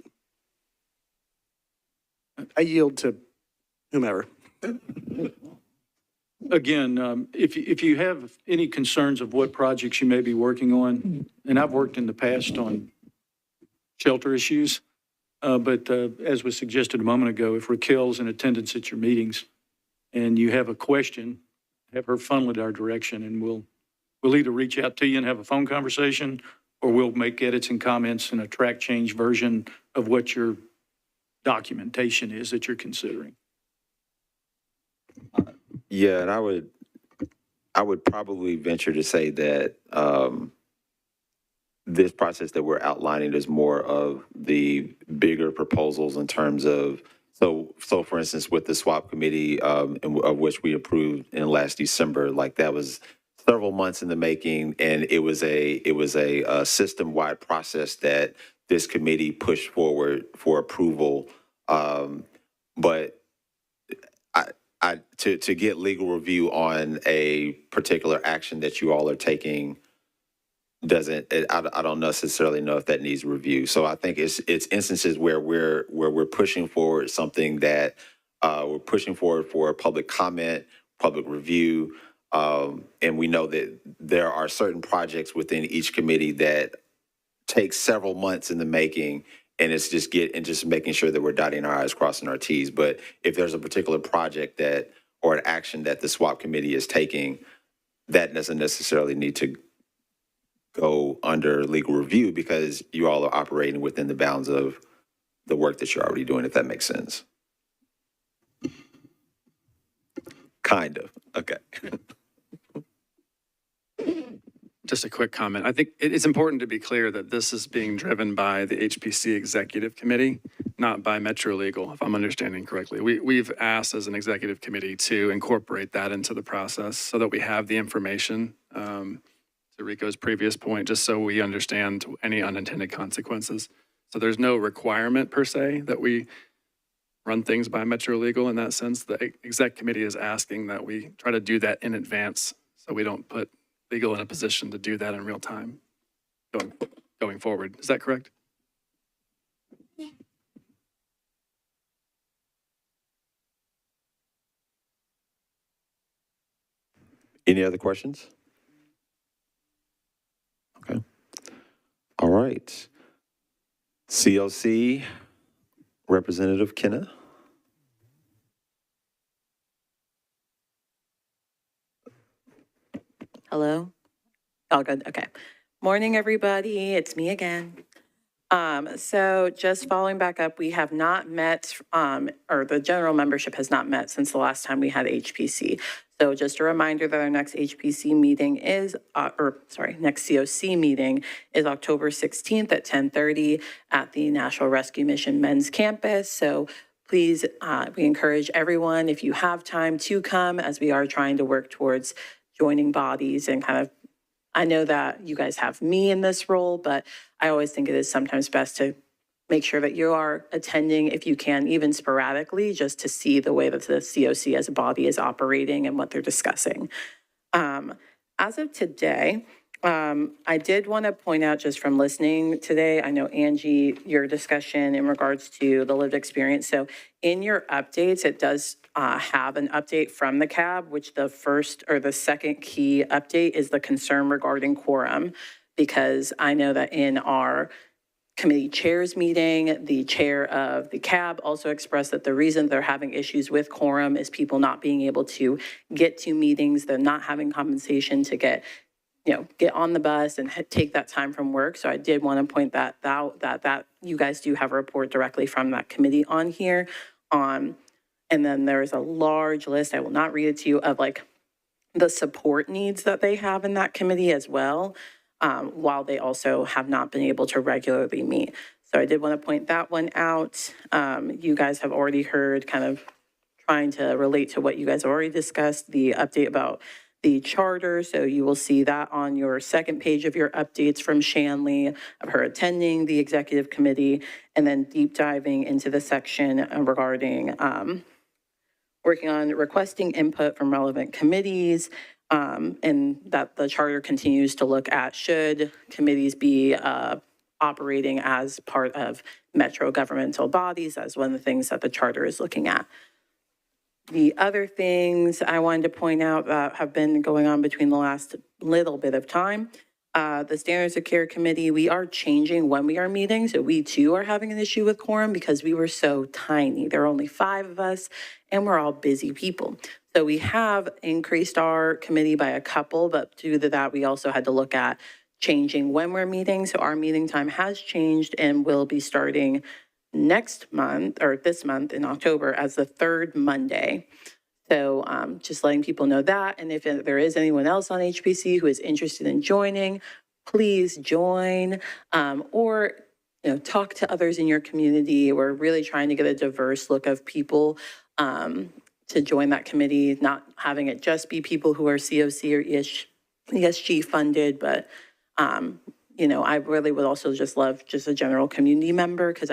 I yield to whomever. Again, if you have any concerns of what projects you may be working on, and I've worked in the past on shelter issues, but as was suggested a moment ago, if Raquel's in attendance at your meetings and you have a question, have her funnel it our direction and we'll we'll either reach out to you and have a phone conversation, or we'll make edits and comments in a track change version of what your documentation is that you're considering. Yeah, and I would probably venture to say that this process that we're outlining is more of the bigger proposals in terms of, so for instance, with the swap committee, of which we approved in last December, like that was several months in the making, and it was a system-wide process that this committee pushed forward for approval. But to get legal review on a particular action that you all are taking I don't necessarily know if that needs review. So I think it's instances where we're pushing forward something that we're pushing forward for public comment, public review, and we know that there are certain projects within each committee that take several months in the making, and it's just making sure that we're dotting our I's, crossing our T's. But if there's a particular project or an action that the swap committee is taking, that doesn't necessarily need to go under legal review because you all are operating within the bounds of the work that you're already doing, if that makes sense. Kind of. Okay. Just a quick comment. I think it's important to be clear that this is being driven by the HPC Executive Committee, not by Metro Legal, if I'm understanding correctly. We've asked as an executive committee to incorporate that into the process so that we have the information, to Rico's previous point, just so we understand any unintended consequences. So there's no requirement per se that we run things by Metro Legal in that sense. The exec committee is asking that we try to do that in advance so we don't put legal in a position to do that in real time going forward. Is that correct? Yeah. Any other questions? Okay. All right. CLC Representative Kenna. Hello? All good, okay. Morning, everybody, it's me again. So just following back up, we have not met, or the general membership has not met since the last time we had HPC. So just a reminder that our next HPC meeting is, next COC meeting is October 16th at 10:30 at the National Rescue Mission Men's Campus. So please, we encourage everyone, if you have time, to come, as we are trying to work towards joining bodies and kind of, I know that you guys have me in this role, but I always think it is sometimes best to make sure that you are attending, if you can, even sporadically, just to see the way that the COC as a body is operating and what they're discussing. As of today, I did want to point out, just from listening today, I know, Angie, your discussion in regards to the lived experience. So in your updates, it does have an update from the CAB, which the first or the second key update is the concern regarding quorum, because I know that in our committee chairs meeting, the chair of the CAB also expressed that the reason they're having issues with quorum is people not being able to get to meetings, they're not having compensation to get on the bus and take that time from work. So I did want to point that out, that you guys do have a report directly from that committee on here. And then there's a large list, I will not read it to you, of like the support needs that they have in that committee as well, while they also have not been able to regularly meet. So I did want to point that one out. You guys have already heard, kind of trying to relate to what you guys already discussed, the update about the charter. So you will see that on your second page of your updates from Shanley, of her attending the executive committee, and then deep diving into the section regarding working on requesting input from relevant committees, and that the charter continues to look at should committees be operating as part of metro governmental bodies. That's one of the things that the charter is looking at. The other things I wanted to point out that have been going on between the last little bit of time, The Standards of Care Committee, we are changing when we are meeting. So we too are having an issue with quorum because we were so tiny. There are only 5 of us and we're all busy people. So we have increased our committee by a couple, but due to that, we also had to look at changing when we're meeting. So our meeting time has changed and will be starting next month or this month in October as the 3rd Monday. So just letting people know that. And if there is anyone else on HPC who is interested in joining, please join or talk to others in your community. We're really trying to get a diverse look of people to join that committee, not having it just be people who are COC or ESG funded, but I really would also just love just a general community member, because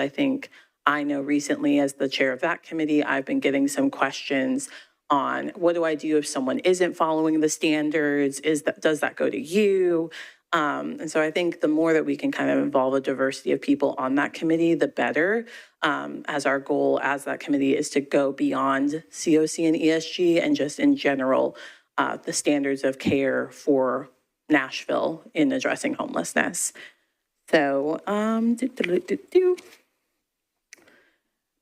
I know recently as the chair of that committee, I've been getting some questions on what do I do if someone isn't following the standards? Does that go to you? And so I think the more that we can kind of involve a diversity of people on that committee, the better, as our goal as that committee is to go beyond COC and ESG and just in general, the standards of care for Nashville in addressing homelessness. So,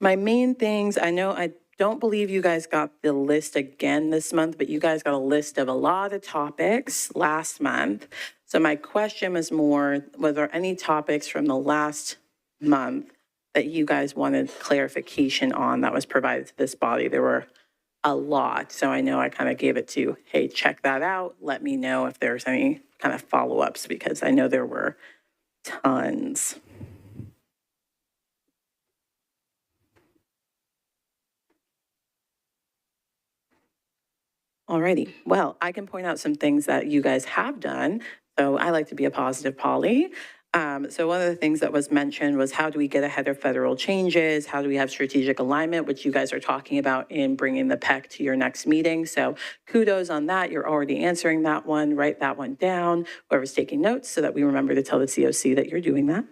my main things, I don't believe you guys got the list again this month, but you guys got a list of a lot of topics last month. So my question was more, was there any topics from the last month that you guys wanted clarification on that was provided to this body? There were a lot. So I know I kind of gave it to, hey, check that out. Let me know if there's any kind of follow-ups, because I know there were tons. Alrighty, well, I can point out some things that you guys have done. So I like to be a positive Polly. So one of the things that was mentioned was how do we get ahead of federal changes? How do we have strategic alignment, which you guys are talking about in bringing the PEC to your next meeting. So kudos on that. You're already answering that one. Write that one down, whoever's taking notes, so that we remember to tell the COC that you're doing that.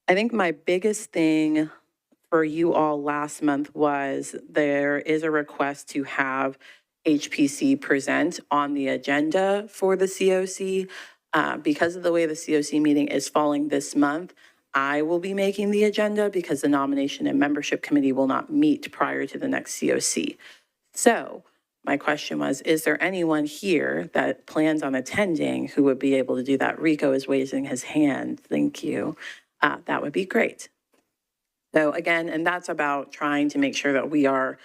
I think my biggest thing for you all last month was there is a request to have HPC present on the agenda for the COC. Because of the way the COC meeting is falling this month, I will be making the agenda because the nomination and membership committee will not meet prior to the next COC. So my question was, is there anyone here that plans on attending who would be able to do that? Rico is raising his hand. Thank you. That would be great. So again, and that's about trying to make sure that we are,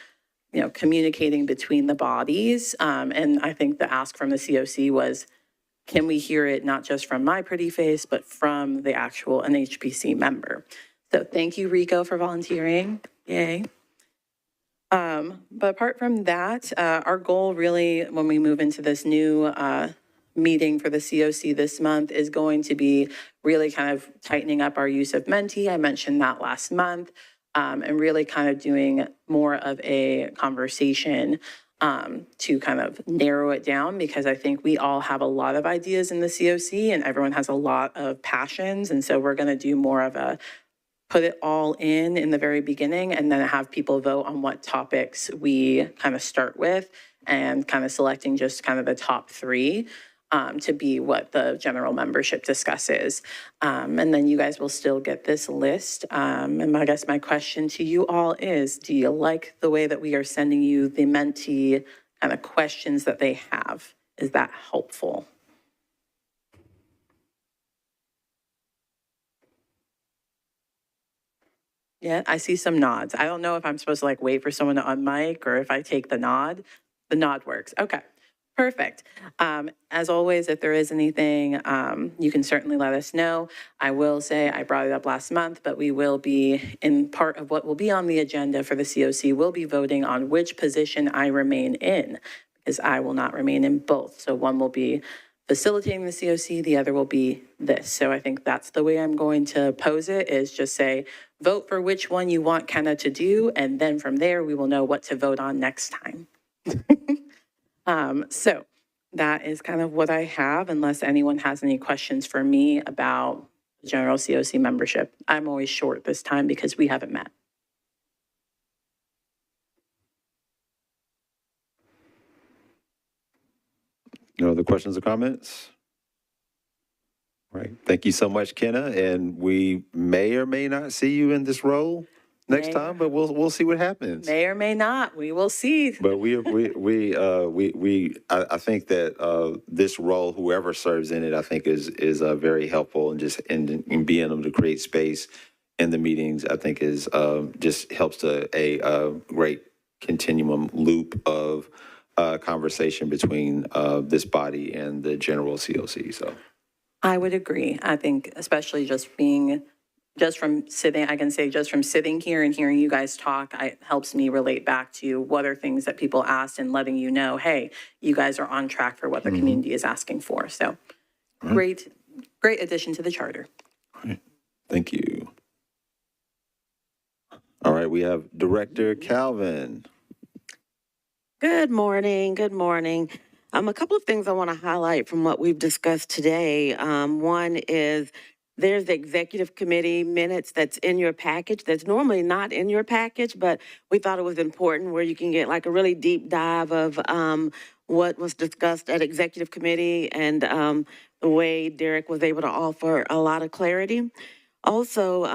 communicating between the bodies. And I think the ask from the COC was, can we hear it not just from my pretty face, but from the actual NHPC member? So thank you, Rico, for volunteering. Yay. But apart from that, our goal really, when we move into this new meeting for the COC this month, is going to be really kind of tightening up our use of Menti. I mentioned that last month, and really kind of doing more of a conversation to kind of narrow it down, because I think we all have a lot of ideas in the COC and everyone has a lot of passions. And so we're going to do more of a put it all in the very beginning and then have people vote on what topics we kind of start with, and kind of selecting just kind of the top 3 to be what the general membership discusses. And then you guys will still get this list. And I guess my question to you all is, do you like the way that we are sending you the Menti kind of questions that they have? Is that helpful? Yeah, I see some nods. I don't know if I'm supposed to wait for someone to unmic or if I take the nod. The nod works. Okay. Perfect. As always, if there is anything, you can certainly let us know. I will say, I brought it up last month, but we will be, in part of what will be on the agenda for the COC, we'll be voting on which position I remain in, because I will not remain in both. So one will be facilitating the COC, the other will be this. So I think that's the way I'm going to pose it, is just say, vote for which one you want Kenna to do, and then from there, we will know what to vote on next time. So that is kind of what I have, unless anyone has any questions for me about general COC membership. I'm always short this time because we haven't met. No other questions or comments? All right. Thank you so much, Kenna. And we may or may not see you in this role next May- time, but we'll see what happens. May or may not, we will see. But I think that this role, whoever serves in it, I think is very helpful, and just in being able to create space in the meetings, I think is just helps to a great continuum loop of conversation between this body and the general COC. So I would agree. I think especially just from sitting here and hearing you guys talk, it helps me relate back to what are things that people asked and letting you know, hey, you guys are on track for what the community is asking for. So great addition to the charter. all right. Thank you. All right, we have Director Calvin. Good morning. Good morning. A couple of things I want to highlight from what we've discussed today. One is there's the executive committee minutes that's in your package that's normally not in your package, but we thought it was important where you can get like a really deep dive of what was discussed at executive committee and the way Derek was able to offer a lot of clarity. Also,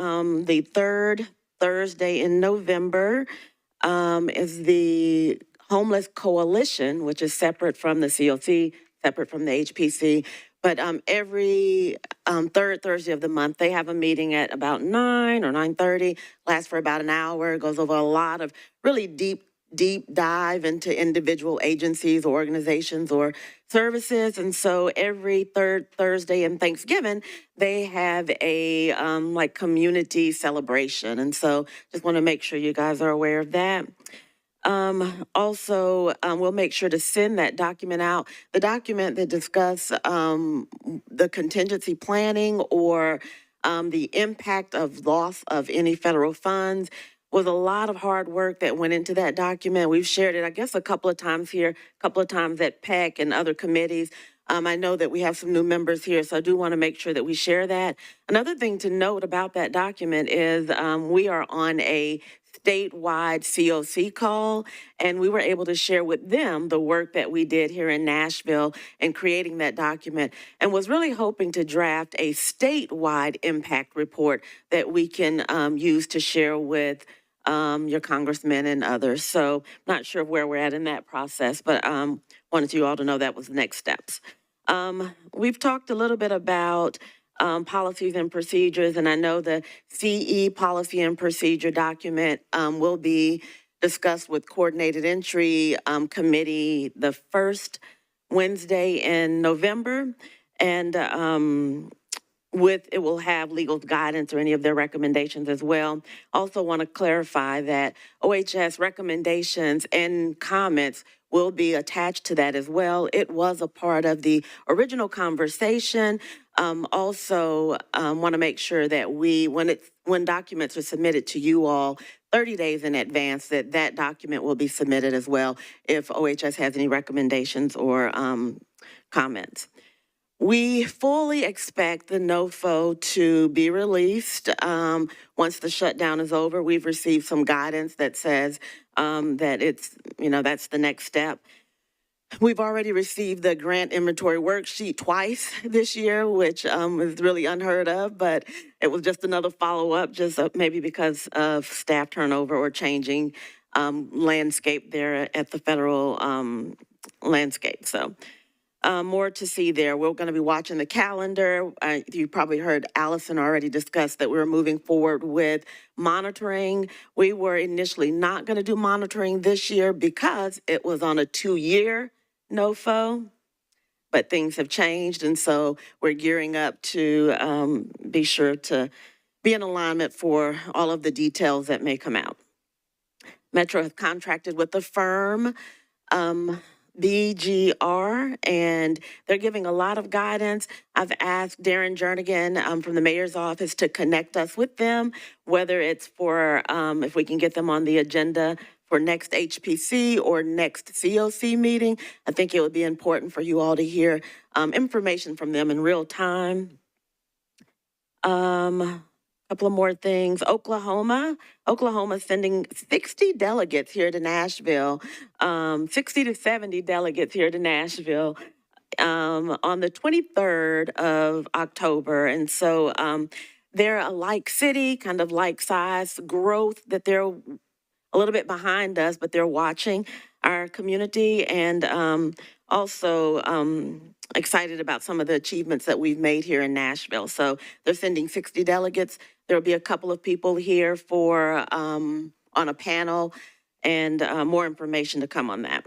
the third Thursday in November is the Homeless Coalition, which is separate from the COC, separate from the HPC. But every third Thursday of the month, they have a meeting at about 9 or 9:30, lasts for about an hour, goes over a lot of really deep dive into individual agencies or organizations or services. And so every third Thursday in Thanksgiving, they have a like community celebration. And so just want to make sure you guys are aware of that. Also, we'll make sure to send that document out. The document that discuss the contingency planning or the impact of loss of any federal funds was a lot of hard work that went into that document. We've shared it, I guess, a couple of times here, a couple of times at PEC and other committees. I know that we have some new members here, so I do want to make sure that we share that. Another thing to note about that document is we are on a statewide COC call, and we were able to share with them the work that we did here in Nashville in creating that document, and was really hoping to draft a statewide impact report that we can use to share with your congressmen and others. So not sure where we're at in that process, but wanted you all to know that was the next steps. We've talked a little bit about policies and procedures, and I know the CE policy and procedure document will be discussed with coordinated entry committee the first Wednesday in November, and it will have legal guidance or any of their recommendations as well. Also want to clarify that OHS recommendations and comments will be attached to that as well. It was a part of the original conversation. Also want to make sure that when documents are submitted to you all 30 days in advance, that document will be submitted as well if OHS has any recommendations or comments. We fully expect the NOFO to be released once the shutdown is over. We've received some guidance that says that it's, that's the next step. We've already received the grant inventory worksheet twice this year, which is really unheard of, but it was just another follow-up, just maybe because of staff turnover or changing landscape there at the federal landscape. So more to see there. We're going to be watching the calendar. You probably heard Allison already discuss that we're moving forward with monitoring. We were initially not going to do monitoring this year because it was on a 2-year NOFO, but things have changed, and so we're gearing up to be sure to be in alignment for all of the details that may come out. Metro has contracted with the firm, BGR, and they're giving a lot of guidance. I've asked Darren Jernigan from the mayor's office to connect us with them, whether it's for, if we can get them on the agenda for next HPC or next COC meeting. I think it would be important for you all to hear information from them in real time. Couple of more things. Oklahoma sending 60 delegates here to Nashville, 60 to 70 delegates here to Nashville. on the 23rd of October. And so they're a like city, kind of like size growth, that they're a little bit behind us, but they're watching our community, and also excited about some of the achievements that we've made here in Nashville. So they're sending 60 delegates. There'll be a couple of people here for on a panel, and more information to come on that.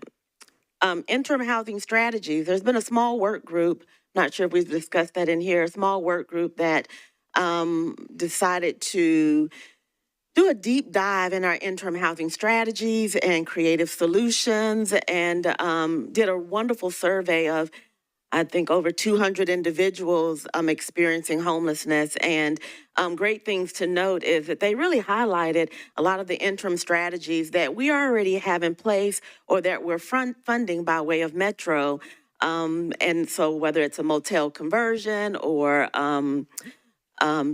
Interim housing strategies. There's been a small work group. Not sure if we've discussed that in here. A small work group that decided to do a deep dive in our interim housing strategies and creative solutions, and did a wonderful survey of, I think, over 200 individuals experiencing homelessness. And great things to note is that they really highlighted a lot of the interim strategies that we already have in place or that we're funding by way of Metro. And so whether it's a motel conversion or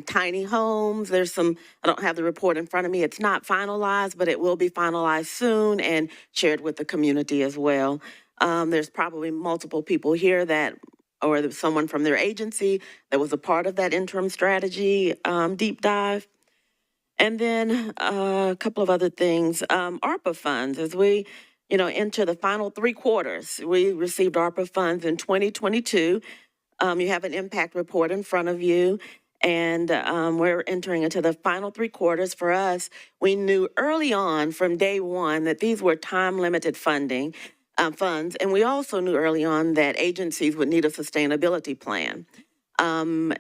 tiny homes. There's some, I don't have the report in front of me. It's not finalized, but it will be finalized soon and shared with the community as well. There's probably multiple people here that, or someone from their agency that was a part of that interim strategy deep dive. And then a couple of other things. ARPA funds, as we, enter the final 3 quarters, we received ARPA funds in 2022. You have an impact report in front of you. And we're entering into the final 3 quarters. For us, we knew early on from day one that these were time-limited funding funds. And we also knew early on that agencies would need a sustainability plan.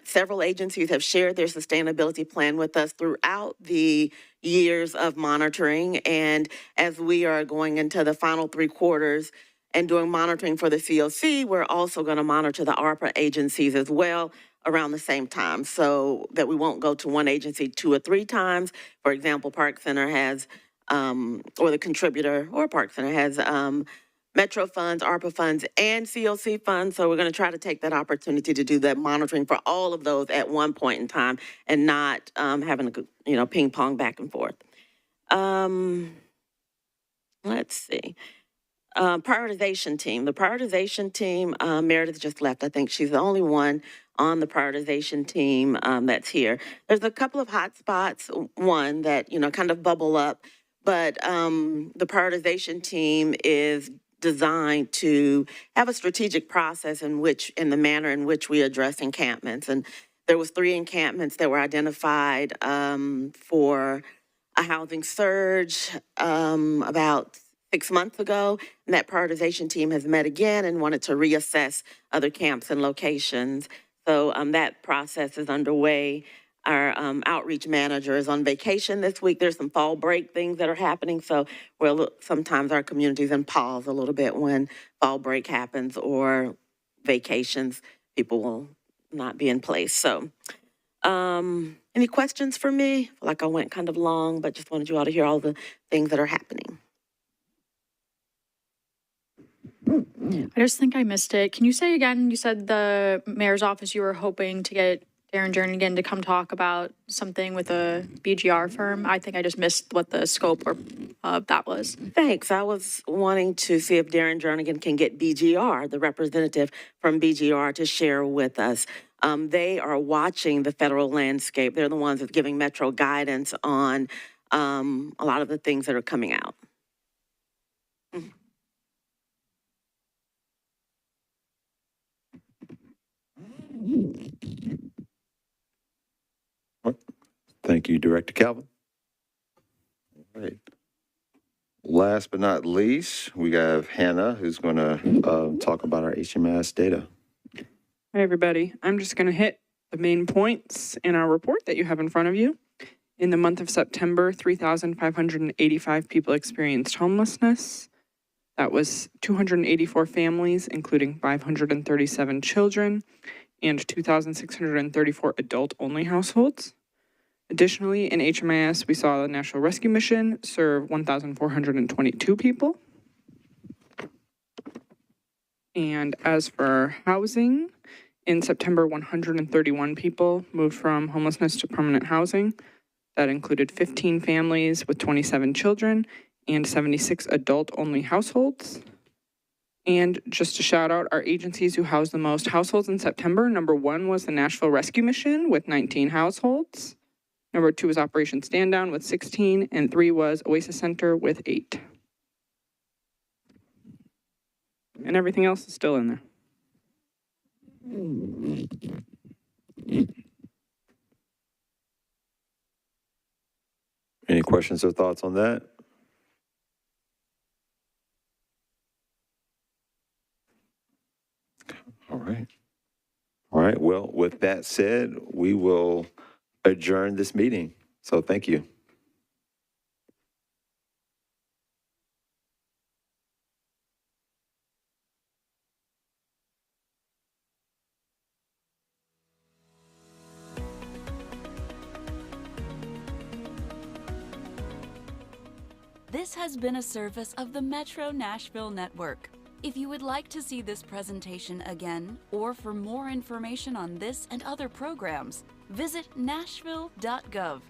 Several agencies have shared their sustainability plan with us throughout the years of monitoring. And as we are going into the final 3 quarters and doing monitoring for the COC, we're also going to monitor the ARPA agencies as well around the same time, so that we won't go to one agency 2 or 3 times. For example, Park Center has, or the contributor or Park Center has Metro funds, ARPA funds, and COC funds. So we're going to try to take that opportunity to do that monitoring for all of those at one point in time, and not having to, ping pong back and forth. Let's see. Prioritization team. The prioritization team, Meredith just left. I think she's the only one on the prioritization team that's here. There's a couple of hot spots, one that, kind of bubble up, but the prioritization team is designed to have a strategic process in the manner in which we address encampments. And there was 3 encampments that were identified for a housing surge about 6 months ago, and that prioritization team has met again and wanted to reassess other camps and locations. So that process is underway. Our outreach manager is on vacation this week. There's some fall break things that are happening, so sometimes our community's in pause a little bit when fall break happens or vacations. People will not be in place. So any questions for me? I feel like I went kind of long, but just wanted you all to hear all the things that are happening. I just think I missed it. Can you say again, you said the mayor's office, you were hoping to get Darren Jernigan to come talk about something with a BGR firm. I think I just missed what the scope of that was. Thanks. I was wanting to see if Darren Jernigan can get BGR, the representative from BGR, to share with us. They are watching the federal landscape. They're the ones that's giving Metro guidance on a lot of the things that are coming out. Thank you, Director Calvin. All right. Last but not least, we have Hannah, who's going to talk about our HMIS data. Hi, everybody. I'm just going to hit the main points in our report that you have in front of you. In the month of September, 3,585 people experienced homelessness. That was 284 families, including 537 children and 2,634 adult-only households. Additionally, in HMIS, we saw the National Rescue Mission serve 1,422 people. And as for housing, in September, 131 people moved from homelessness to permanent housing. That included 15 families with 27 children and 76 adult-only households. And just to shout out our agencies who housed the most households in September. Number 1 was the Nashville Rescue Mission with 19 households. Number 2 was Operation Stand Down with 16, and 3 was Oasis Center with 8. And everything else is still in there. Any questions or thoughts on that? All right. All right. Well, with that said, we will adjourn this meeting. So thank you. This has been a service of the Metro Nashville Network. If you would like to see this presentation again, or for more information on this and other programs, visit nashville.gov.